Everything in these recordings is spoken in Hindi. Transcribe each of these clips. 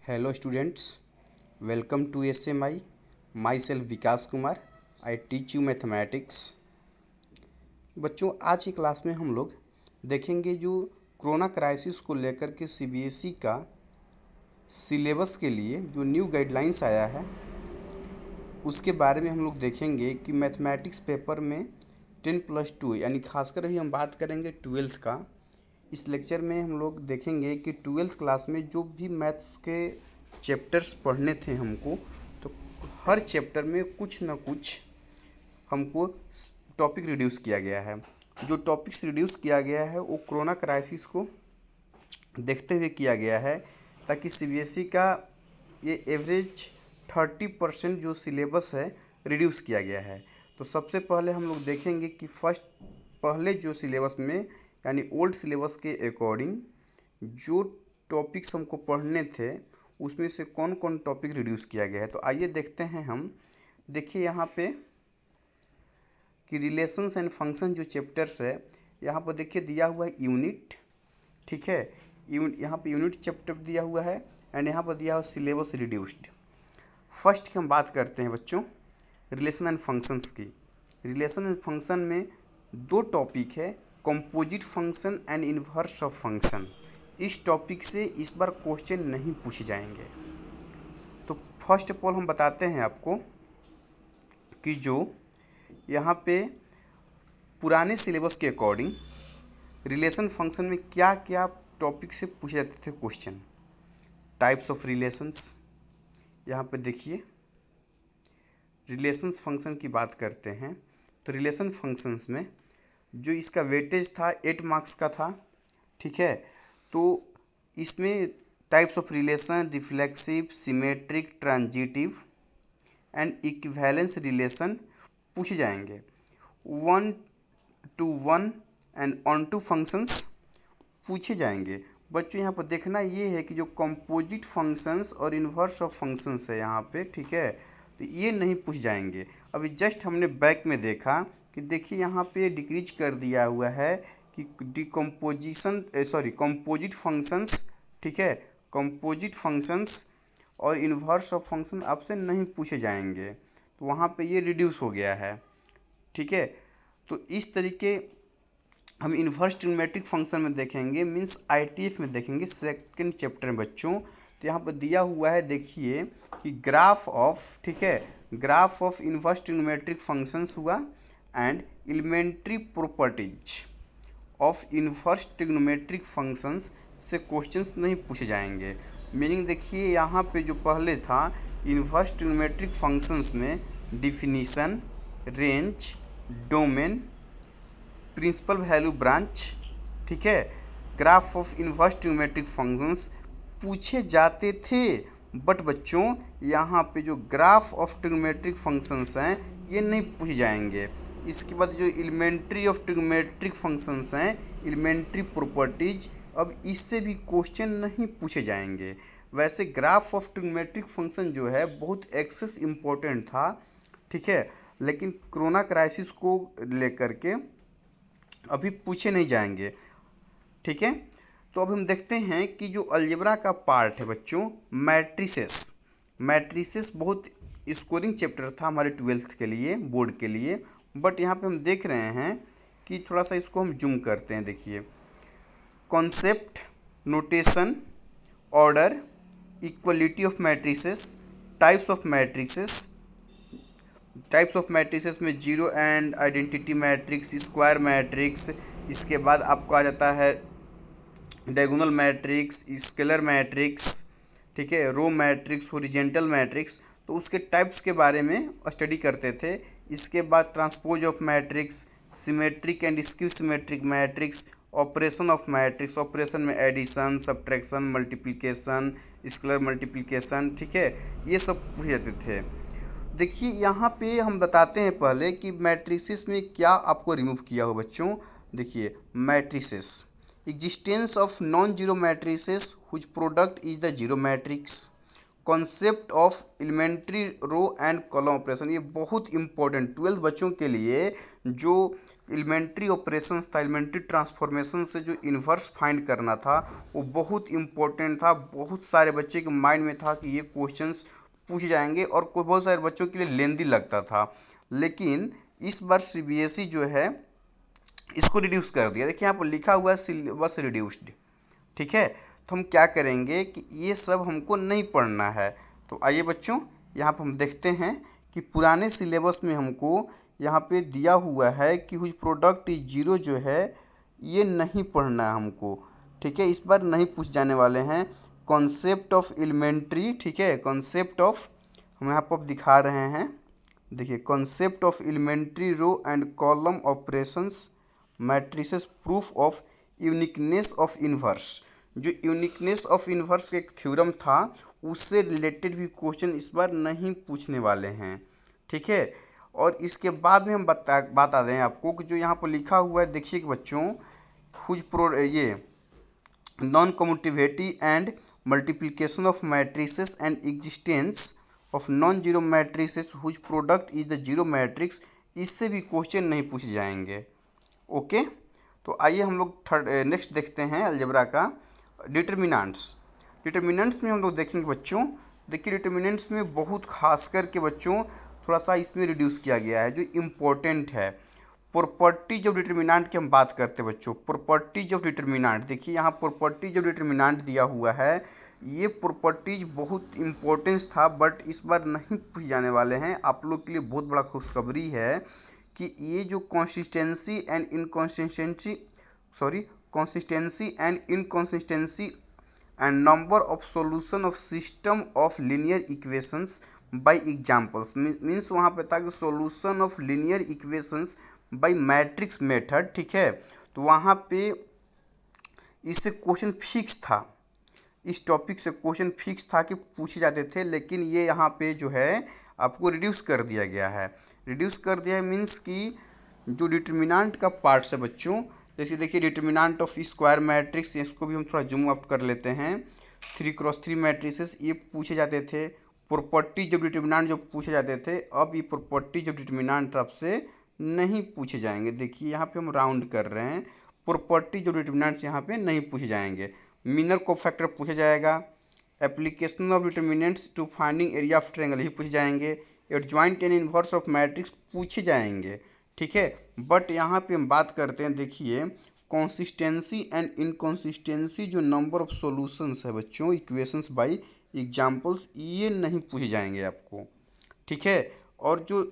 Hello students, welcome to SMI. Myself Vikas Kumar. I teach you mathematics. बच्चों आज की क्लास में हम लोग देखेंगे जो कोरोना क्राइसिस को लेकर के CBSE का सिलेबस के लिए जो न्यू गाइडलाइंस आया है उसके बारे में हम लोग देखेंगे कि मैथमेटिक्स पेपर में 10+2 यानी खासकर ही हम बात करेंगे 12th का। इस लेक्चर में हम लोग देखेंगे कि 12th क्लास में जो भी मैथ्स के चैप्टर्स पढ़ने थे हमको, तो हर चैप्टर में कुछ ना कुछ हमको टॉपिक रिड्यूस किया गया है। जो टॉपिक्स रिड्यूस किया गया है वो कोरोना क्राइसिस को देखते हुए किया गया है, ताकि CBSE का ये एवरेज 30% जो सिलेबस है रिड्यूस किया गया है। तो सबसे पहले हम लोग देखेंगे कि पहले जो सिलेबस में यानी ओल्ड सिलेबस के अकॉर्डिंग जो टॉपिक्स हमको पढ़ने थे उसमें से कौन कौन टॉपिक रिड्यूस किया गया है। तो आइए देखते हैं हम। देखिए यहाँ पे कि रिलेशंस एंड फंक्शन जो चैप्टर्स है, यहाँ पर देखिए दिया हुआ है यूनिट, ठीक है। यहाँ पे यूनिट चैप्टर दिया हुआ है एंड यहाँ पर दिया हुआ सिलेबस रिड्यूस्ड। फर्स्ट की हम बात करते हैं बच्चों रिलेशन एंड फंक्शंस की। रिलेशन एंड फंक्शन में दो टॉपिक है, composite function and inverse of function. इस टॉपिक से इस बार क्वेश्चन नहीं पूछे जाएंगे। तो फर्स्ट ऑफ ऑल हम बताते हैं आपको कि जो यहाँ पे पुराने सिलेबस के अकॉर्डिंग रिलेशन फंक्शन में क्या क्या टॉपिक से पूछे जाते थे क्वेश्चन। टाइप्स ऑफ रिलेशंस, यहाँ पे देखिए रिलेशंस फंक्शन की बात करते हैं। तो रिलेशन फंक्शंस में जो इसका वेटेज था 8 मार्क्स का था, ठीक है। तो इसमें types of relation, reflexive, symmetric, transitive and equivalence relation पूछे जाएंगे। 1 to 1 and onto functions पूछे जाएंगे। बच्चों यहाँ पर देखना ये है कि जो कंपोजिट फंक्शंस और इन्वर्स ऑफ फंक्शंस है यहाँ पे, ठीक है, तो ये नहीं पूछ जाएंगे। अभी जस्ट हमने बैक में देखा कि देखिए यहाँ पे डिक्रीज कर दिया हुआ है कि कंपोजिट फंक्शंस, ठीक है, कंपोजिट फंक्शंस और इन्वर्स ऑफ फंक्शन आपसे नहीं पूछे जाएंगे। तो वहाँ पे ये रिड्यूस हो गया है, ठीक है। तो इस तरीके हम इन्वर्स ट्रिग्नोमेट्रिक फंक्शन में देखेंगे, मींस ITF में देखेंगे सेकंड चैप्टर में बच्चों। तो यहाँ पर दिया हुआ है देखिए कि ग्राफ ऑफ, ठीक है, graph of inverse trigonometric functions हुआ and elementary properties of inverse trigonometric functions से क्वेश्चंस नहीं पूछे जाएंगे। मीनिंग देखिए यहाँ पे जो पहले था इन्वर्स ट्रिग्नोमेट्रिक फंक्शंस में definition, range, domain, principal value branch, ठीक है, graph of inverse trigonometric functions पूछे जाते थे। बट बच्चों यहाँ पे जो ग्राफ ऑफ ट्रिग्नोमेट्रिक फंक्शंस हैं ये नहीं पूछे जाएंगे। इसके बाद जो एलिमेंट्री ऑफ ट्रिग्नोमेट्रिक फंक्शंस हैं, एलिमेंट्री प्रॉपर्टीज, अब इससे भी क्वेश्चन नहीं पूछे जाएंगे। वैसे ग्राफ ऑफ ट्रिग्नोमेट्रिक फंक्शन जो है बहुत एक्सेस इम्पोर्टेंट था, ठीक है, लेकिन कोरोना क्राइसिस को लेकर के अभी पूछे नहीं जाएंगे, ठीक है। तो अब हम देखते हैं कि जो अलजेब्रा का पार्ट है बच्चों, मैट्रिसेस बहुत स्कोरिंग चैप्टर था हमारे 12th के लिए, बोर्ड के लिए। बट यहाँ पे हम देख रहे हैं कि थोड़ा सा इसको हम जूम करते हैं। देखिए concept, notation, order, equality of matrices, types of matrices में zero and identity matrix, square matrix, इसके बाद आपको आ जाता है डायगोनल मैट्रिक्स, स्केलर मैट्रिक्स, ठीक है, रो मैट्रिक्स, हॉरिजॉन्टल मैट्रिक्स। तो उसके टाइप्स के बारे में स्टडी करते थे। इसके बाद transpose of matrix, symmetric and skew symmetric matrix, operation of matrix, operation में addition, subtraction, multiplication, scalar multiplication, ठीक है, ये सब पूछे जाते थे। देखिए यहाँ पे हम बताते हैं पहले कि मैट्रिसेस में क्या आपको रिमूव किया हो बच्चों। देखिए matrices, existence of non zero matrices whose product is the zero matrix, concept of elementary row and column operation. ये बहुत इंपॉर्टेंट 12 बच्चों के लिए जो एलिमेंट्री ऑपरेशंस था, एलिमेंट्री ट्रांसफॉर्मेशन से जो इन्वर्स फाइंड करना था वो बहुत इम्पोर्टेंट था। बहुत सारे बच्चे के माइंड में था कि ये क्वेश्चंस पूछे जाएंगे और कोई बहुत सारे बच्चों के लिए लेंदी लगता था। लेकिन इस बार सीबीएसई जो है इसको रिड्यूस कर दिया। देखिए यहाँ पर लिखा हुआ है सिलेबस रिड्यूस्ड, ठीक है। तो हम क्या करेंगे कि ये सब हमको नहीं पढ़ना है। तो आइए बच्चों यहाँ पर हम देखते हैं कि पुराने सिलेबस में हमको यहाँ पे दिया हुआ है कि हुई प्रोडक्ट इज जीरो जो है ये नहीं पढ़ना है हमको, ठीक है। इस बार नहीं पूछ जाने वाले हैं। कॉन्सेप्ट ऑफ एलिमेंट्री, ठीक है, कॉन्सेप्ट ऑफ हम यहाँ पर दिखा रहे हैं, देखिए concept of elementary row and column operations matrices proof of uniqueness of inverse. जो यूनिकनेस ऑफ इन्वर्स का एक थ्योरम था उससे रिलेटेड भी क्वेश्चन इस बार नहीं पूछने वाले हैं, ठीक है। और इसके बाद में हम बता दें आपको कि जो यहाँ पर लिखा हुआ है, देखिए कि बच्चों ये non commutative and multiplication of matrices and existence of non zero matrices whose product is the zero matrix, इससे भी क्वेश्चन नहीं पूछे जाएंगे। ओके, तो आइए हम लोग नेक्स्ट देखते हैं अलजेब्रा का डिटर्मिनेंट्स। डिटर्मिनेंट्स में हम लोग देखेंगे बच्चों, देखिए डिटर्मिनेंट्स में बहुत खास करके बच्चों थोड़ा सा इसमें रिड्यूस किया गया है जो इम्पोर्टेंट है। प्रॉपर्टीज ऑफ डिटर्मिनेंट की हम बात करते हैं बच्चों। प्रॉपर्टीज ऑफ डिटर्मिनेंट, देखिए यहाँ प्रॉपर्टीज ऑफ डिटर्मिनेंट दिया हुआ है। ये प्रॉपर्टीज बहुत इम्पोर्टेंस था बट इस बार नहीं पूछे जाने वाले हैं। आप लोग के लिए बहुत बड़ा खुशखबरी है कि ये जो consistency and inconsistency and number of solution of system of linear equations bye examples means वहाँ पे था कि solution of linear equations bye matrix method, ठीक है। तो वहाँ पे इससे क्वेश्चन फिक्स था, इस टॉपिक से क्वेश्चन फिक्स था कि पूछे जाते थे, लेकिन ये यहाँ पे जो है आपको रिड्यूस कर दिया गया है। रिड्यूस कर दिया है मीन्स कि जो डिटर्मिनेंट का पार्ट है बच्चों, जैसे देखिए डिटर्मिनेंट ऑफ स्क्वायर मैट्रिक्स, इसको भी हम थोड़ा जूम अप कर लेते हैं। 3x3 मैट्रिसेस ये पूछे जाते थे। प्रॉपर्टीज ऑफ डिटर्मिनेंट जो पूछे जाते थे, अब ये प्रॉपर्टीज ऑफ डिटर्मिनेंट आपसे नहीं पूछे जाएंगे। देखिए यहाँ पे हम राउंड कर रहे हैं, प्रॉपर्टीज ऑफ डिटर्मिनेंट्स यहाँ पे नहीं पूछे जाएंगे। मीनर कोफैक्टर पूछा जाएगा। Application of determinants to finding area of triangle ही पूछे जाएंगे। Adjoint and inverse of matrix पूछे जाएंगे, ठीक है। बट यहाँ पे हम बात करते हैं, देखिए कंसिस्टेंसी एंड इनकंसिस्टेंसी जो नंबर ऑफ सॉल्यूशंस है बच्चों इक्वेशंस बाय एग्जांपल्स, ये नहीं पूछे जाएंगे आपको, ठीक है। और जो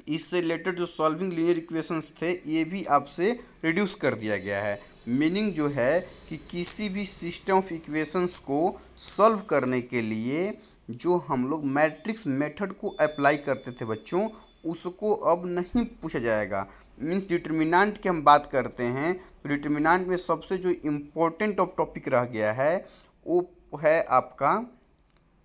इससे रिलेटेड जो सॉल्विंग लीनियर इक्वेशंस थे ये भी आपसे रिड्यूस कर दिया गया है। मीनिंग जो है कि किसी भी सिस्टम ऑफ इक्वेशंस को सॉल्व करने के लिए जो हम लोग मैट्रिक्स मेथड को अप्लाई करते थे बच्चों, उसको अब नहीं पूछा जाएगा। मीन्स डिटर्मिनेंट की हम बात करते हैं तो डिटर्मिनेंट में सबसे जो इम्पोर्टेंट ऑफ टॉपिक रह गया है वो है आपका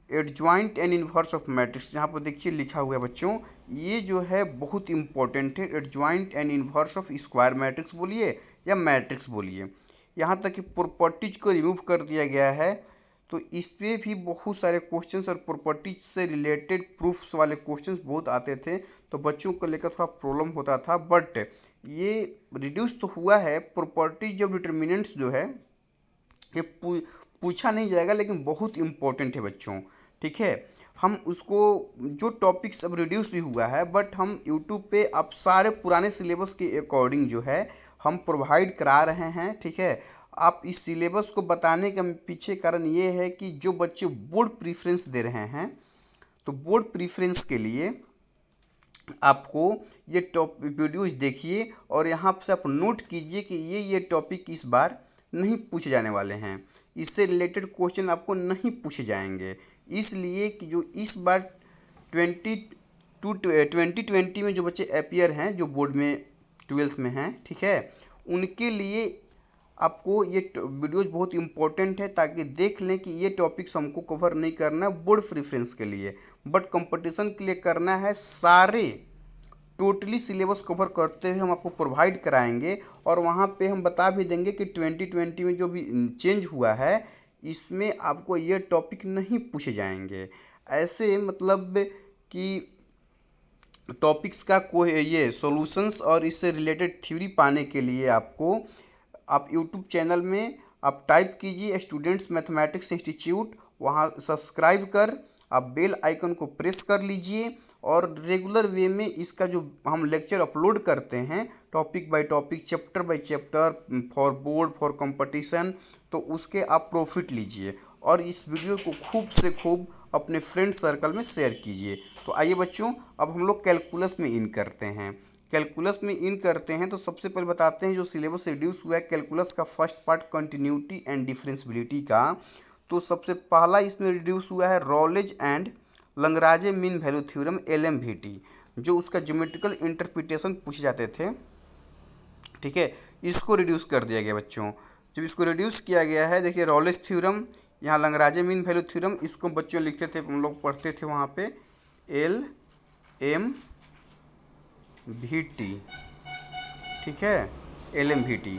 adjoint and inverse of matrix. यहाँ पर देखिए लिखा हुआ है बच्चों, ये जो है बहुत इंपॉर्टेंट है। Adjoint and inverse of square matrix बोलिए या मैट्रिक्स बोलिए, यहाँ तक कि प्रॉपर्टीज को रिमूव कर दिया गया है। तो इस पर भी बहुत सारे क्वेश्चंस और प्रॉपर्टीज से रिलेटेड प्रूफ्स वाले क्वेश्चंस बहुत आते थे, तो बच्चों को लेकर थोड़ा प्रॉब्लम होता था। बट ये रिड्यूस तो हुआ है। प्रॉपर्टीज ऑफ डिटर्मिनेंट्स जो है ये पूछा नहीं जाएगा, लेकिन बहुत इम्पोर्टेंट है बच्चों, ठीक है। हम उसको जो टॉपिक्स अब रिड्यूस भी हुआ है, बट हम यूट्यूब पे अब सारे पुराने सिलेबस के अकॉर्डिंग जो है हम प्रोवाइड करा रहे हैं, ठीक है। आप इस सिलेबस को बताने के पीछे कारण ये है कि जो बच्चे बोर्ड प्रीफरेंस दे रहे हैं, तो बोर्ड प्रीफरेंस के लिए आपको ये वीडियोज देखिए और यहाँ से आप नोट कीजिए कि ये टॉपिक इस बार नहीं पूछे जाने वाले हैं, इससे रिलेटेड क्वेश्चन आपको नहीं पूछे जाएंगे। इसलिए कि जो इस बार 2020 में जो बच्चे अपियर हैं, जो बोर्ड में 12th में हैं, ठीक है, उनके लिए आपको ये वीडियोज बहुत इंपॉर्टेंट है, ताकि देख लें कि ये टॉपिक्स हमको कवर नहीं करना है बोर्ड प्रेफरेंस के लिए, बट कंपटीशन के लिए करना है। सारे टोटली सिलेबस कवर करते हुए हम आपको प्रोवाइड कराएंगे और वहाँ पे हम बता भी देंगे कि 2020 में जो भी चेंज हुआ है इसमें आपको ये टॉपिक नहीं पूछे जाएंगे। ऐसे मतलब कि टॉपिक्स का कोई ये सॉल्यूशंस और इससे रिलेटेड थ्योरी पाने के लिए आपको आप यूट्यूब चैनल में आप टाइप कीजिए स्टूडेंट्स मैथमेटिक्स इंस्टीट्यूट, वहाँ सब्सक्राइब कर आप बेल आइकन को प्रेस कर लीजिए और रेगुलर वे में इसका जो हम लेक्चर अपलोड करते हैं topic by topic, chapter by chapter, for board, for competition, तो उसके आप प्रॉफिट लीजिए और इस वीडियो को खूब से खूब अपने फ्रेंड सर्कल में शेयर कीजिए। तो आइए बच्चों, अब हम लोग कैलकुलस में इन करते हैं। कैलकुलस में इन करते हैं तो सबसे पहले बताते हैं जो सिलेबस रिड्यूस हुआ है कैलकुलस का first part continuity and differentiability का। तो सबसे पहला इसमें रिड्यूस हुआ है Rolle's and Lagrange mean value theorem LMVT, जो उसका ज्योमेट्रिकल इंटरप्रिटेशन पूछे जाते थे। ठीक है, इसको रिड्यूस कर दिया गया बच्चों। जब इसको रिड्यूस किया गया है, देखिए रॉलेज थ्योरम, यहाँ लंगराजे मीन वैल्यू थ्योरम, इसको बच्चों लिखते थे, हम लोग पढ़ते थे वहाँ पे LMVT। ठीक है, LMVT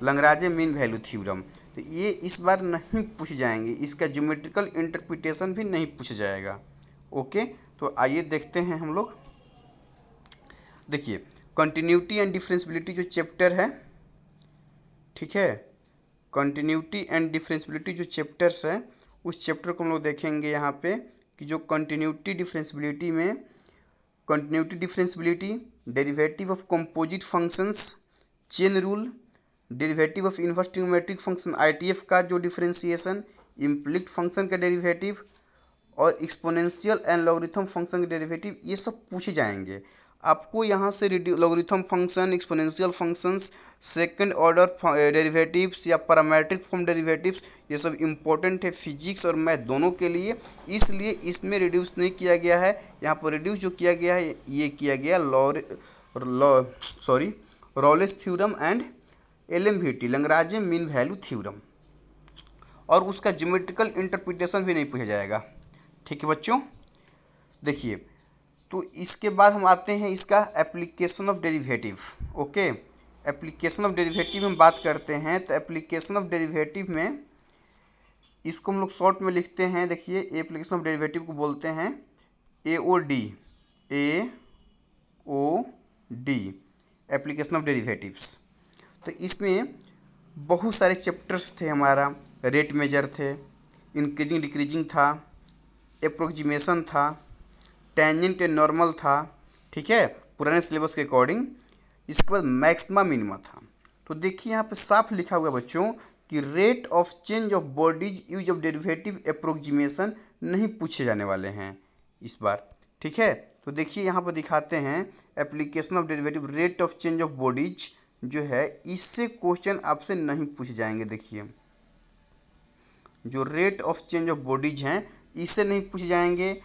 Lagrange mean value theorem. तो ये इस बार नहीं पूछ जाएंगे, इसका ज्योमेट्रिकल इंटरप्रिटेशन भी नहीं पूछा जाएगा। ओके, तो आइए देखते हैं हम लोग। देखिए कंटिन्यूटी एंड डिफरेंशियबिलिटी जो चैप्टर है, ठीक है, कंटिन्यूटी एंड डिफरेंशियबिलिटी जो चैप्टर्स है, उस चैप्टर को हम लोग देखेंगे यहाँ पे कि जो कंटिन्यूटी डिफरेंशियबिलिटी में continuity differentiability, derivative of composite functions, chain rule, derivative of inverse trigonometric function ITF का जो डिफरेंशिएशन, इम्प्लिक्ट फंक्शन का डेरिवेटिव और एक्सपोनेंशियल एंड लॉगरिथम फंक्शन के डेरिवेटिव, ये सब पूछे जाएंगे। आपको यहाँ से logarithm function, exponential functions, second order derivatives या पैरामीट्रिक फॉर्म डेरिवेटिव्स, ये सब इम्पोर्टेंट है फिजिक्स और मैथ दोनों के लिए, इसलिए इसमें रिड्यूस नहीं किया गया है। यहाँ पर रिड्यूस जो किया गया है ये किया गया Rolle's theorem and LMVT Lagrange mean value theorem, और उसका ज्योमेट्रिकल इंटरप्रिटेशन भी नहीं पूछा जाएगा। ठीक है बच्चों, देखिए तो इसके बाद हम आते हैं इसका application of derivative. Okay, application of derivative हम बात करते हैं, तो एप्लीकेशन ऑफ डेरिवेटिव में इसको हम लोग शॉर्ट में लिखते हैं। देखिए एप्लीकेशन ऑफ डेरिवेटिव को बोलते हैं AOD, एप्लीकेशन ऑफ डेरिवेटिव्स। तो इसमें बहुत सारे चैप्टर्स थे हमारा, रेट मेजर थे, इंक्रीजिंग डिक्रीजिंग था, एप्रोक्सीमेशन था, टेंजेंट एंड नॉर्मल था। ठीक है, पुराने सिलेबस के अकॉर्डिंग। इसके बाद मैक्सिमा मिनिमा था। तो देखिए यहाँ पे साफ लिखा हुआ बच्चों कि rate of change of bodies use of derivative approximation नहीं पूछे जाने वाले हैं इस बार। ठीक है, तो देखिए यहाँ पर दिखाते हैं application of derivative, rate of change of bodies जो है, इससे क्वेश्चन आपसे नहीं पूछे जाएंगे। देखिए जो rate of change of bodies हैं इससे नहीं पूछे जाएंगे,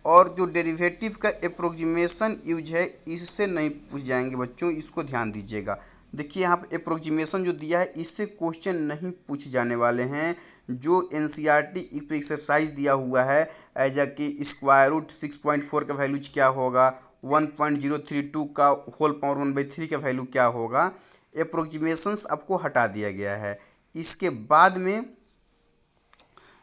और जो डेरिवेटिव का एप्रोक्सीमेशन यूज है इससे नहीं पूछ जाएंगे बच्चों, इसको ध्यान दीजिएगा। देखिए यहाँ पे एप्रोक्सीमेशन जो दिया है इससे क्वेश्चन नहीं पूछे जाने वाले हैं। जो NCERT एक्सरसाइज दिया हुआ है एज कि स्क्वायर रूट 6.4 का वैल्यूज क्या होगा, 1.032 का होल पावर 1/3 का वैल्यू क्या होगा, एप्रोक्सीमेशंस आपको हटा दिया गया है। इसके बाद में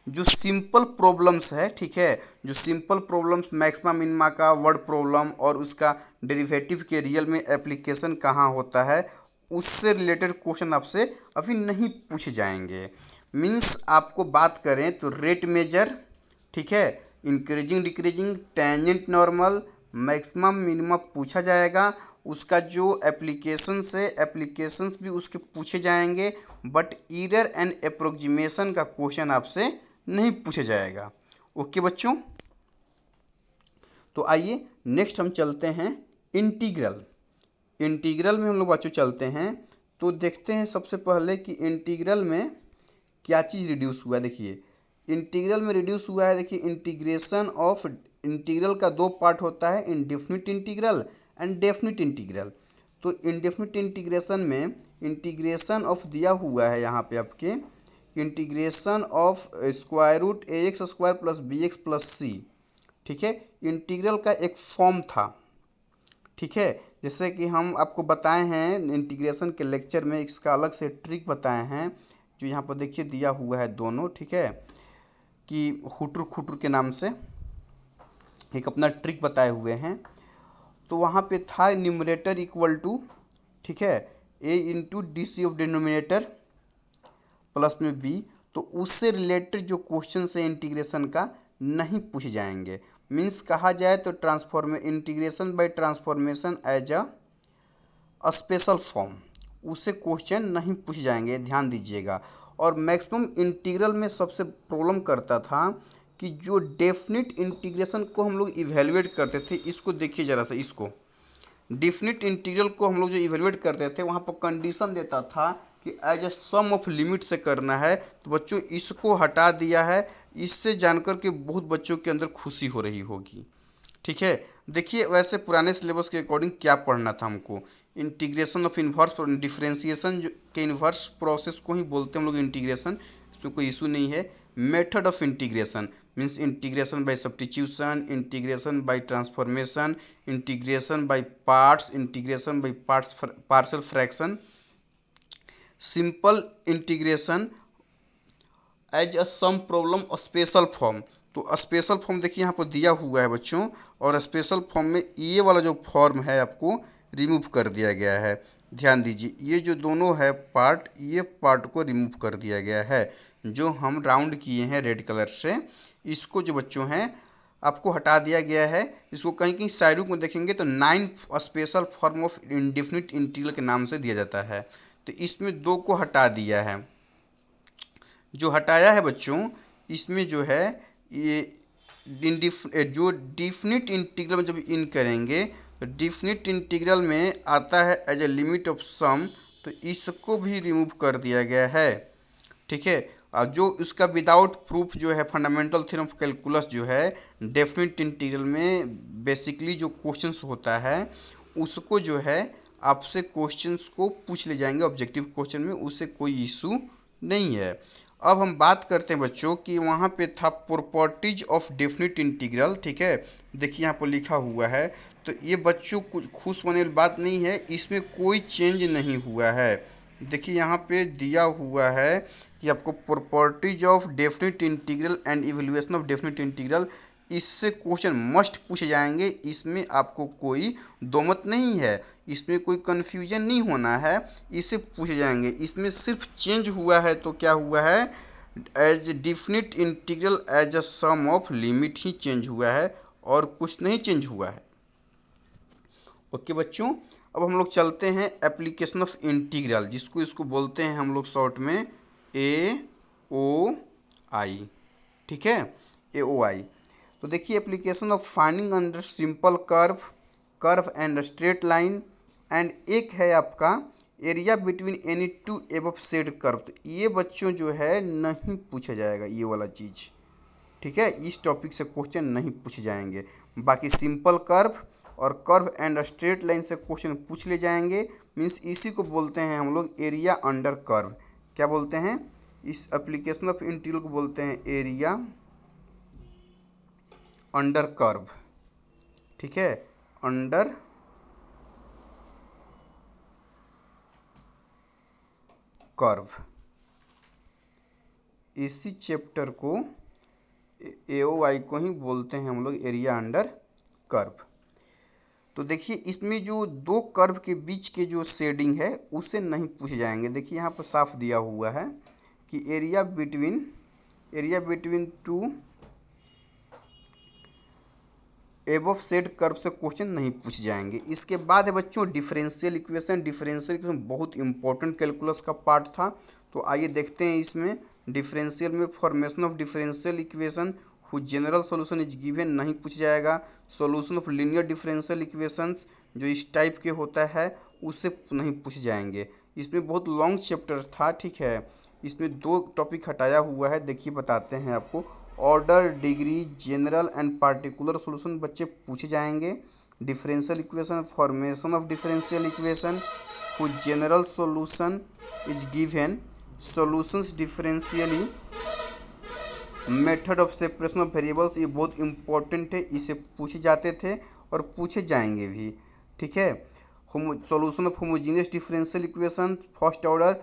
जो सिंपल प्रॉब्लम्स है, ठीक है, जो सिंपल प्रॉब्लम्स मैक्सिमा मिनिमा का वर्ड प्रॉब्लम और उसका डेरिवेटिव के रियल में एप्लीकेशन कहाँ होता है, उससे रिलेटेड क्वेश्चन आपसे अभी नहीं पूछे जाएंगे। मीन्स आपको बात करें तो रेट मेजर, ठीक है, increasing decreasing, tangent normal, maximum minimum पूछा जाएगा। उसका जो एप्लीकेशंस है, एप्लीकेशंस भी उसके पूछे जाएंगे, बट एरर एंड एप्रोक्सीमेशन का क्वेश्चन आपसे नहीं पूछा जाएगा। ओके बच्चों, तो आइए नेक्स्ट हम चलते हैं इंटीग्रल। इंटीग्रल में हम लोग बच्चों चलते हैं, तो देखते हैं सबसे पहले कि इंटीग्रल में क्या चीज़ रिड्यूस हुआ है। देखिए इंटीग्रल में रिड्यूस हुआ है, देखिए इंटीग्रेशन ऑफ, इंटीग्रल का दो पार्ट होता है, indefinite integral and definite integral. तो इंडेफिनिट इंटीग्रेशन में इंटीग्रेशन ऑफ दिया हुआ है यहाँ पे आपके, integration of square root AX² plus BX plus C। ठीक है, इंटीग्रल का एक फॉर्म था। ठीक है, जैसे कि हम आपको बताए हैं इंटीग्रेशन के लेक्चर में, इसका अलग से ट्रिक बताए हैं, जो यहाँ पर देखिए दिया हुआ है दोनों। ठीक है, कि हुटुर खुटुर के नाम से एक अपना ट्रिक बताए हुए हैं। तो वहाँ पे था न्यूमरेटर इक्वल टू, ठीक है, a into D C of denominator plus में b, तो उससे रिलेटेड जो क्वेश्चन है इंटीग्रेशन का नहीं पूछ जाएंगे। मीन्स कहा जाए तो integration by transformation as a special form, उससे क्वेश्चन नहीं पूछ जाएंगे, ध्यान दीजिएगा। और मैक्सिमम इंटीग्रल में सबसे प्रॉब्लम करता था कि जो डेफिनिट इंटीग्रेशन को हम लोग इवेलुएट करते थे, इसको देखिए ज़रा सा, इसको डेफिनिट इंटीग्रल को हम लोग जो इवेलुएट करते थे वहाँ पर कंडीशन देता था कि as a sum of limit से करना है। तो बच्चों इसको हटा दिया है, इससे जानकर के बहुत बच्चों के अंदर खुशी हो रही होगी, ठीक है। देखिए वैसे पुराने सिलेबस के अकॉर्डिंग क्या पढ़ना था हमको, इंटीग्रेशन ऑफ इन्वर्स और डिफरेंशिएशन के इन्वर्स प्रोसेस को ही बोलते हैं हम लोग इंटीग्रेशन, इसमें कोई इशू नहीं है। Method of integration means integration by substitution, integration by transformation, integration by parts, integration by partial fraction, simple integration as a sum problem और स्पेशल फॉर्म। तो स्पेशल फॉर्म देखिए यहाँ पर दिया हुआ है बच्चों, और स्पेशल फॉर्म में ये वाला जो फॉर्म है आपको रिमूव कर दिया गया है। ध्यान दीजिए ये जो दोनों है पार्ट, ये पार्ट को रिमूव कर दिया गया है, जो हम राउंड किए हैं रेड कलर से, इसको जो बच्चों हैं आपको हटा दिया गया है। इसको कहीं कहीं साइड में देखेंगे तो 9 special form of indefinite integral के नाम से दिया जाता है, तो इसमें 2 को हटा दिया है। जो हटाया है बच्चों इसमें जो है ये जो डिफिनिट इंटीग्रल में जब इन करेंगे तो डिफिनिट इंटीग्रल में आता है as a limit of some, तो इसको भी रिमूव कर दिया गया है, ठीक है। और जो उसका विदाउट प्रूफ जो है फंडामेंटल थ्योरम ऑफ कैलकुलस जो है डेफिनिट इंटीग्रल में बेसिकली जो क्वेश्चंस होता है उसको जो है आपसे क्वेश्चंस को पूछ ले जाएंगे ऑब्जेक्टिव क्वेश्चन में, उससे कोई इशू नहीं है। अब हम बात करते हैं बच्चों कि वहाँ पे था प्रॉपर्टीज ऑफ डेफिनिट इंटीग्रल, ठीक है। देखिए यहाँ पर लिखा हुआ है, तो ये बच्चों कुछ खुश होने वाली बात नहीं है, इसमें कोई चेंज नहीं हुआ है। देखिए यहाँ पे दिया हुआ है कि आपको properties of definite integral and evaluation of definite integral, इससे क्वेश्चन मस्ट पूछे जाएंगे, इसमें आपको कोई दोमत नहीं है, इसमें कोई कन्फ्यूजन नहीं होना है, इससे पूछे जाएंगे। इसमें सिर्फ चेंज हुआ है तो क्या हुआ है, as definite integral as a sum of limit ही चेंज हुआ है और कुछ नहीं चेंज हुआ है। ओके बच्चों, अब हम लोग चलते हैं एप्लीकेशन ऑफ इंटीग्रल, जिसको इसको बोलते हैं हम लोग शॉर्ट में AOI, ठीक है, AOI। तो देखिए application of finding under simple curve, curve and straight line, and एक है आपका area between any two above said curve. तो ये बच्चों जो है नहीं पूछा जाएगा ये वाला चीज़, ठीक है, इस टॉपिक से क्वेश्चन नहीं पूछे जाएंगे। बाकी सिंपल कर्व और कर्व एंड स्ट्रेट लाइन से क्वेश्चन पूछ ले जाएंगे। मीन्स इसी को बोलते हैं हम लोग एरिया अंडर कर्व। क्या बोलते हैं, इस एप्लीकेशन ऑफ इंटीग्रल को बोलते हैं एरिया अंडर कर्व, ठीक है, अंडर कर्व। इसी चैप्टर को AOI को ही बोलते हैं हम लोग एरिया अंडर कर्व। तो देखिए इसमें जो दो कर्व के बीच के जो शेडिंग है उसे नहीं पूछे जाएंगे। देखिए यहाँ पर साफ दिया हुआ है कि area between two above said curve से क्वेश्चन नहीं पूछ जाएंगे। इसके बाद है बच्चों डिफरेंशियल इक्वेशन। डिफरेंशियल इक्वेशन बहुत इंपॉर्टेंट कैलकुलस का पार्ट था, तो आइए देखते हैं इसमें डिफरेंशियल में formation of differential equation whose general solution is given नहीं पूछ जाएगा। Solution of linear differential equations जो इस टाइप के होता है उससे नहीं पूछ जाएंगे। इसमें बहुत लॉन्ग चैप्टर था, ठीक है, इसमें 2 टॉपिक हटाया हुआ है, देखिए बताते हैं आपको। Order, degree, general and particular solution बच्चे पूछे जाएंगे। Differential equation, formation of differential equation whose general solution is given, solutions differentially, method of separation of variables, ये बहुत इंपॉर्टेंट है, इसे पूछे जाते थे और पूछे जाएंगे भी, ठीक है। Solution of homogeneous differential equation first order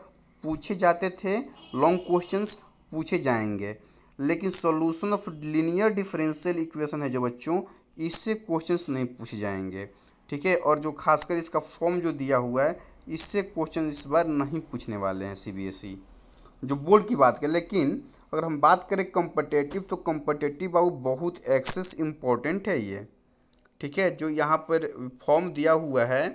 पूछे जाते थे, लॉन्ग क्वेश्चंस पूछे जाएंगे। लेकिन solution of linear differential equation है जो बच्चों, इससे क्वेश्चंस नहीं पूछे जाएंगे, ठीक है। और जो खासकर इसका फॉर्म जो दिया हुआ है, इससे क्वेश्चन इस बार नहीं पूछने वाले हैं सीबीएसई, जो बोर्ड की बात करें। लेकिन अगर हम बात करें कॉम्पिटेटिव, तो कॉम्पिटेटिव बाबू बहुत एक्सेस इम्पोर्टेंट है ये, ठीक है। जो यहाँ पर फॉर्म दिया हुआ है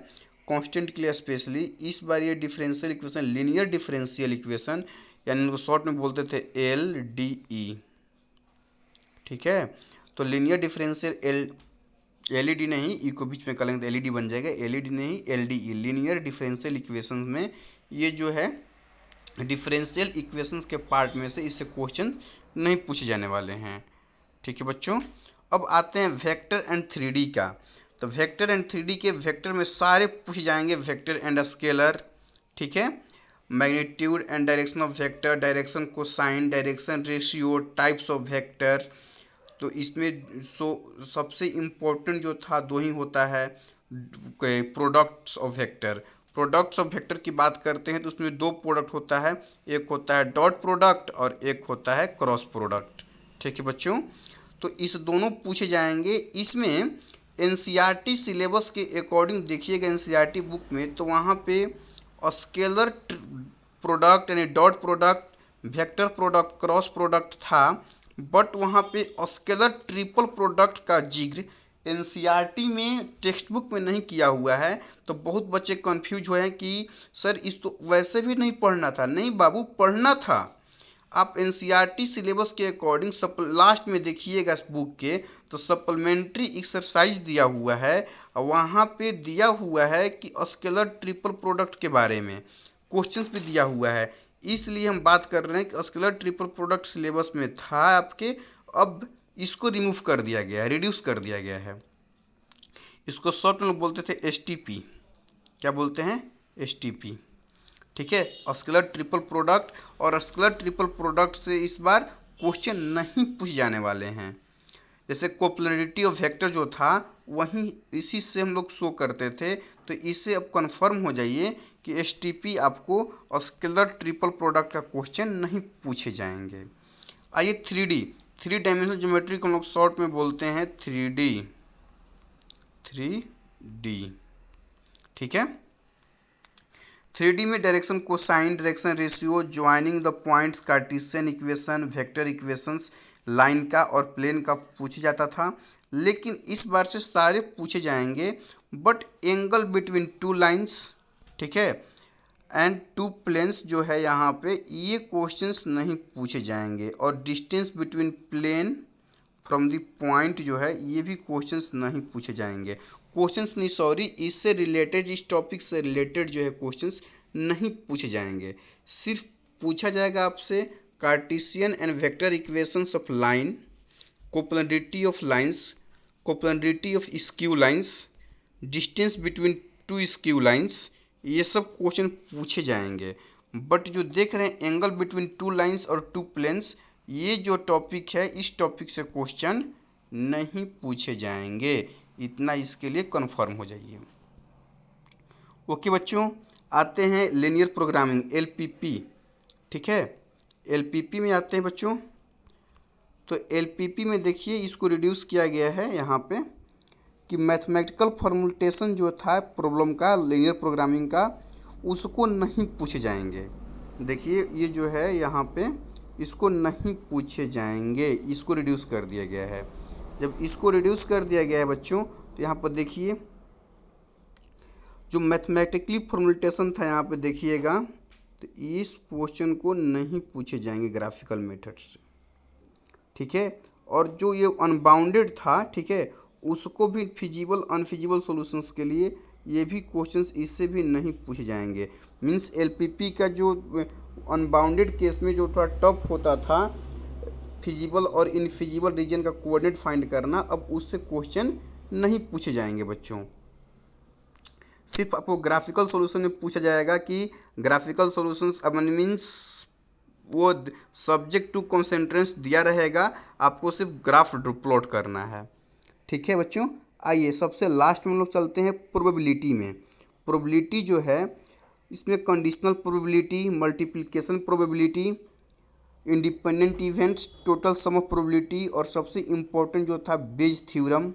कांस्टेंट के लिए स्पेशली, इस बार ये differential equation, linear differential equation, यानी उनको शॉर्ट में बोलते थे LDE, ठीक है। तो लीनियर डिफरेंशियल LED नहीं, ई को बीच में कर लेंगे तो LED बन जाएगा, LED नहीं LDE, लीनियर डिफरेंशियल इक्वेशन में ये जो है डिफरेंशियल इक्वेशंस के पार्ट में से इससे क्वेश्चन नहीं पूछे जाने वाले हैं, ठीक है बच्चों। अब आते हैं वेक्टर एंड 3D का। तो वेक्टर एंड 3D के वेक्टर में सारे पूछे जाएंगे, वेक्टर एंड स्केलर, ठीक है। Magnitude and direction of vector, direction cosine, direction ratio, types of vector. तो इसमें सबसे इम्पोर्टेंट जो था दो ही होता है, products of vector. Products of vector की बात करते हैं तो उसमें दो प्रोडक्ट होता है, एक होता है डॉट प्रोडक्ट और एक होता है क्रॉस प्रोडक्ट, ठीक है बच्चों। तो इस दोनों पूछे जाएंगे। इसमें NCERT सिलेबस के अकॉर्डिंग देखिएगा, NCERT बुक में तो वहाँ पे स्केलर प्रोडक्ट यानी dot product, vector product, cross product था, बट वहाँ पे स्केलर ट्रिपल प्रोडक्ट का जिक्र NCERT में टेक्स्ट बुक में नहीं किया हुआ है। तो बहुत बच्चे कंफ्यूज हुए हैं कि सर इस तो वैसे भी नहीं पढ़ना था। नहीं बाबू, पढ़ना था। आप NCERT सिलेबस के अकॉर्डिंग लास्ट में देखिएगा इस बुक के, तो सप्लीमेंट्री एक्सरसाइज दिया हुआ है, वहाँ पे दिया हुआ है कि स्केलर ट्रिपल प्रोडक्ट के बारे में क्वेश्चंस भी दिया हुआ है। इसलिए हम बात कर रहे हैं कि स्केलर ट्रिपल प्रोडक्ट सिलेबस में था आपके, अब इसको रिमूव कर दिया गया है, रिड्यूस कर दिया गया है। इसको शॉर्ट में बोलते थे STP, क्या बोलते हैं STP, ठीक है, स्केलर ट्रिपल प्रोडक्ट। और स्केलर ट्रिपल प्रोडक्ट से इस बार क्वेश्चन नहीं पूछ जाने वाले हैं। जैसे कोप्लरिटी ऑफ वेक्टर जो था वहीं इसी से हम लोग शो करते थे, तो इससे अब कंफर्म हो जाइए कि STP आपको स्केलर ट्रिपल प्रोडक्ट का क्वेश्चन नहीं पूछे जाएंगे। आइए 3D, 3 डायमेंशनल ज्योमेट्री को हम लोग शॉर्ट में बोलते हैं 3D, ठीक है। 3D में direction cosine, direction ratio, joining the points, Cartesian equation, vector equations, line का और प्लेन का पूछा जाता था। लेकिन इस बार से सारे पूछे जाएंगे, but angle between two lines, ठीक है, एंड टू प्लेन्स जो है यहाँ पे, ये क्वेश्चंस नहीं पूछे जाएंगे। और distance between plane from the point जो है, ये भी क्वेश्चंस नहीं पूछे जाएंगे। क्वेश्चंस नहीं, सॉरी, इससे रिलेटेड, इस टॉपिक से रिलेटेड जो है क्वेश्चंस नहीं पूछे जाएंगे। सिर्फ पूछा जाएगा आपसे Cartesian and vector equations of line, coplanarity of lines, coplanarity of skew lines, distance between two skew lines, ये सब क्वेश्चन पूछे जाएंगे। बट जो देख रहे हैं एंगल बिटवीन टू लाइंस और टू प्लेन्स, ये जो टॉपिक है, इस टॉपिक से क्वेश्चन नहीं पूछे जाएंगे। इतना इसके लिए कंफर्म हो जाइए। ओके बच्चों, आते हैं लीनियर प्रोग्रामिंग LPP, ठीक है। LPP में आते हैं बच्चों। तो LPP में देखिए, इसको रिड्यूस किया गया है यहाँ पे कि मैथमेटिकल फॉर्मुलेशन जो था प्रॉब्लम का, लीनियर प्रोग्रामिंग का, उसको नहीं पूछे जाएंगे। देखिए ये जो है यहाँ पे, इसको नहीं पूछे जाएंगे, इसको रिड्यूस कर दिया गया है। जब इसको रिड्यूस कर दिया गया है बच्चों, तो यहाँ पर देखिए जो मैथमेटिकली फॉर्मुलेशन था, यहाँ पे देखिएगा, तो इस क्वेश्चन को नहीं पूछे जाएंगे ग्राफिकल मेथड से, ठीक है। और जो ये अनबाउंडेड था, ठीक है, उसको भी फिजिबल अनफिजिबल सॉल्यूशंस के लिए ये भी क्वेश्चंस इससे भी नहीं पूछे जाएंगे। मींस LPP का जो अनबाउंडेड केस में जो थोड़ा टफ होता था फिजिबल और इनफिजिबल रीजन का कोऑर्डिनेट फाइंड करना, अब उससे क्वेश्चन नहीं पूछे जाएंगे बच्चों। सिर्फ आपको ग्राफिकल सॉल्यूशन में पूछा जाएगा कि ग्राफिकल सॉल्यूशंस अब मीन्स वो सब्जेक्ट टू कॉन्सेंट्रेंस दिया रहेगा, आपको सिर्फ ग्राफ प्लॉट करना है, ठीक है बच्चों। आइए सबसे लास्ट में लोग चलते हैं प्रोबेबिलिटी में। प्रोबेबिलिटी जो है, इसमें conditional probability, multiplication probability, independent events, total sum of probability, और सबसे इम्पोर्टेंट जो था Bayes theorem,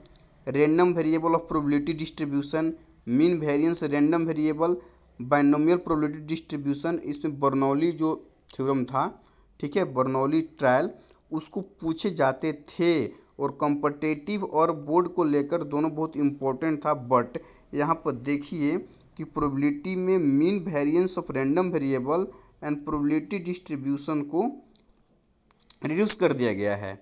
random variable of probability distribution, mean variance random variable, binomial probability distribution. इसमें बर्नौली जो थ्योरम था, ठीक है, बर्नौली ट्रायल, उसको पूछे जाते थे और कॉम्पिटिटिव और बोर्ड को लेकर दोनों बहुत इम्पोर्टेंट था। बट यहाँ पर देखिए कि प्रोबेबिलिटी में mean variance of random variable and probability distribution को रिड्यूस कर दिया गया है।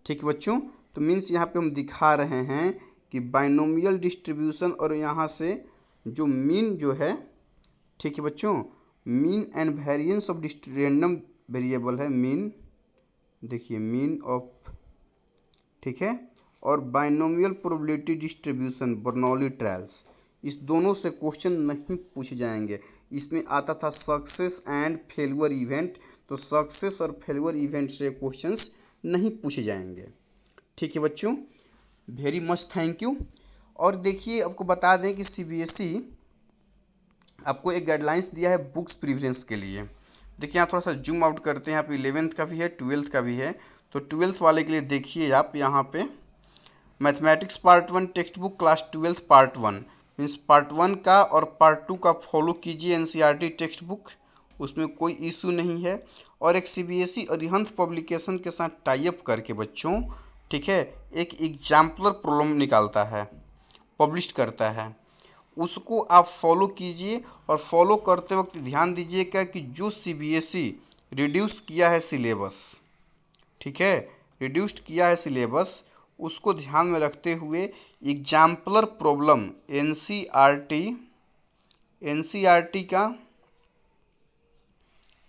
ठीक है बच्चों, तो मीन्स यहाँ पे हम दिखा रहे हैं कि बाइनोमियल डिस्ट्रीब्यूशन और यहाँ से जो मीन जो है, ठीक है बच्चों, mean and variance of random variable है मीन, देखिए मीन ऑफ, ठीक है, और binomial probability distribution Bernoulli trials, इस दोनों से क्वेश्चन नहीं पूछे जाएंगे। इसमें आता था सक्सेस एंड फेल्यूर इवेंट, तो सक्सेस और फेल्यूर इवेंट से क्वेश्चंस नहीं पूछे जाएंगे। ठीक है बच्चों, वेरी मच थैंक यू। और देखिए आपको बता दें कि सीबीएसई आपको एक गाइडलाइंस दिया है बुक्स प्रिफरेंस के लिए। देखिए यहाँ थोड़ा सा जूम आउट करते हैं, यहाँ पे 11th का भी है, 12th का भी है। तो 12th वाले के लिए देखिए आप यहाँ पे mathematics part 1 text book class 12 part 1 means part 1 का और पार्ट 2 का फॉलो कीजिए एनसीईआरटी टेक्स्ट बुक, उसमें कोई इशू नहीं है। और एक सीबीएसई अरिहंत पब्लिकेशन के साथ टाई अप करके बच्चों, ठीक है, एक एग्जाम्पलर प्रॉब्लम निकालता है, पब्लिश करता है, उसको आप फॉलो कीजिए। और फॉलो करते वक्त ध्यान दीजिएगा कि जो सीबीएसई रिड्यूस किया है सिलेबस, ठीक है, रिड्यूस्ड किया है सिलेबस, उसको ध्यान में रखते हुए एग्जाम्पलर प्रॉब्लम एनसीईआरटी का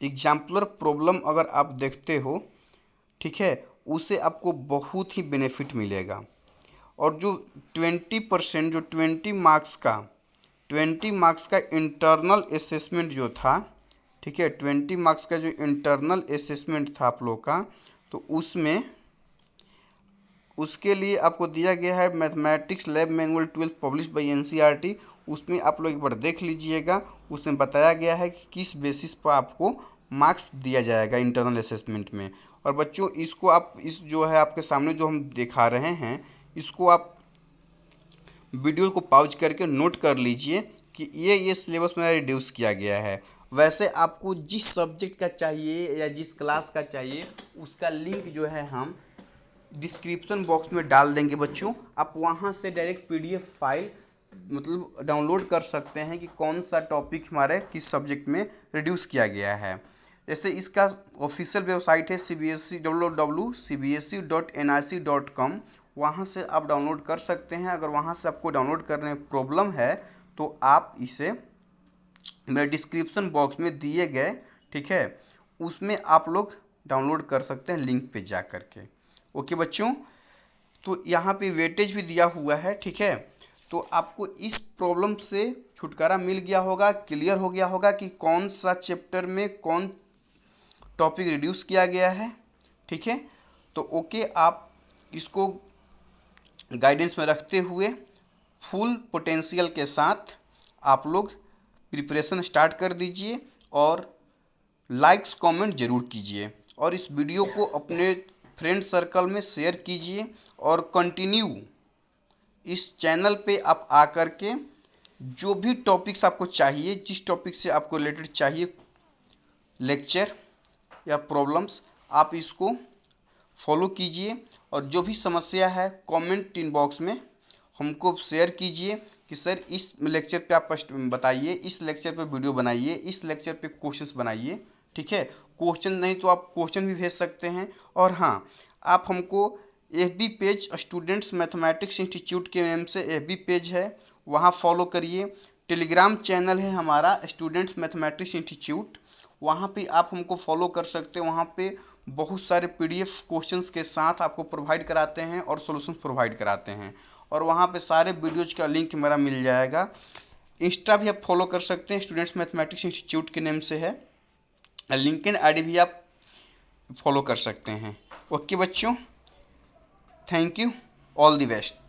एग्जाम्पलर प्रॉब्लम अगर आप देखते हो, ठीक है, उससे आपको बहुत ही बेनिफिट मिलेगा। और जो 20% जो 20 मार्क्स का इंटरनल असेसमेंट जो था, ठीक है, 20 मार्क्स का जो इंटरनल असेसमेंट था आप लोग का, तो उसमें उसके लिए आपको दिया गया है mathematics lab manual 12 publish by NCERT. उसमें आप लोग एक बार देख लीजिएगा, उसमें बताया गया है कि किस बेसिस पर आपको मार्क्स दिया जाएगा इंटरनल असेसमेंट में। और बच्चों इसको आप, इस जो है आपके सामने जो हम दिखा रहे हैं, इसको आप वीडियो को पॉज करके नोट कर लीजिए कि ये सिलेबस में रिड्यूस किया गया है। वैसे आपको जिस सब्जेक्ट का चाहिए या जिस क्लास का चाहिए, उसका लिंक जो है हम डिस्क्रिप्शन बॉक्स में डाल देंगे बच्चों। आप वहां से डायरेक्ट पीडीएफ फाइल मतलब डाउनलोड कर सकते हैं कि कौन सा टॉपिक हमारे किस सब्जेक्ट में रिड्यूस किया गया है। जैसे इसका ऑफिशियल वेबसाइट है CBSE www.cbse.nic.com, वहाँ से आप डाउनलोड कर सकते हैं। अगर वहाँ से आपको डाउनलोड करने में प्रॉब्लम है तो आप इसे मेरे डिस्क्रिप्शन बॉक्स में दिए गए, ठीक है, उसमें आप लोग डाउनलोड कर सकते हैं लिंक पे जा करके। ओके बच्चों, तो यहाँ पे वेटेज भी दिया हुआ है, ठीक है, तो आपको इस प्रॉब्लम से छुटकारा मिल गया होगा, क्लियर हो गया होगा कि कौन सा चैप्टर में कौन टॉपिक रिड्यूस किया गया है, ठीक है। तो ओके, आप इसको गाइडेंस में रखते हुए फुल पोटेंशियल के साथ आप लोग प्रिपरेशन स्टार्ट कर दीजिए और लाइक्स कमेंट जरूर कीजिए और इस वीडियो को अपने फ्रेंड सर्कल में शेयर कीजिए। और कंटिन्यू इस चैनल पे आप आकर के जो भी टॉपिक्स आपको चाहिए, जिस टॉपिक से आपको रिलेटेड चाहिए लेक्चर या प्रॉब्लम्स, आप इसको फॉलो कीजिए। और जो भी समस्या है कमेंट इनबॉक्स में हमको शेयर कीजिए कि सर इस लेक्चर पे आप बताइए, इस लेक्चर पे वीडियो बनाइए, इस लेक्चर पे क्वेश्चंस बनाइए, ठीक है। क्वेश्चन नहीं तो आप क्वेश्चन भी भेज सकते हैं। और हाँ, आप हमको FB page students mathematics institute के नाम से FB पेज है, वहाँ फॉलो करिए। टेलीग्राम चैनल है हमारा स्टूडेंट्स मैथमेटिक्स इंस्टीट्यूट, वहाँ पे आप हमको फॉलो कर सकते हैं। वहाँ पे बहुत सारे PDF क्वेश्चंस के साथ आपको प्रोवाइड कराते हैं और सॉल्यूशंस प्रोवाइड कराते हैं। और वहाँ पे सारे वीडियोज का लिंक मेरा मिल जाएगा। इंस्टा भी आप फॉलो कर सकते हैं, स्टूडेंट्स मैथमेटिक्स इंस्टीट्यूट के नेम से है। लिंक्डइन आईडी भी आप फॉलो कर सकते हैं। ओके बच्चों, thank you, all the best.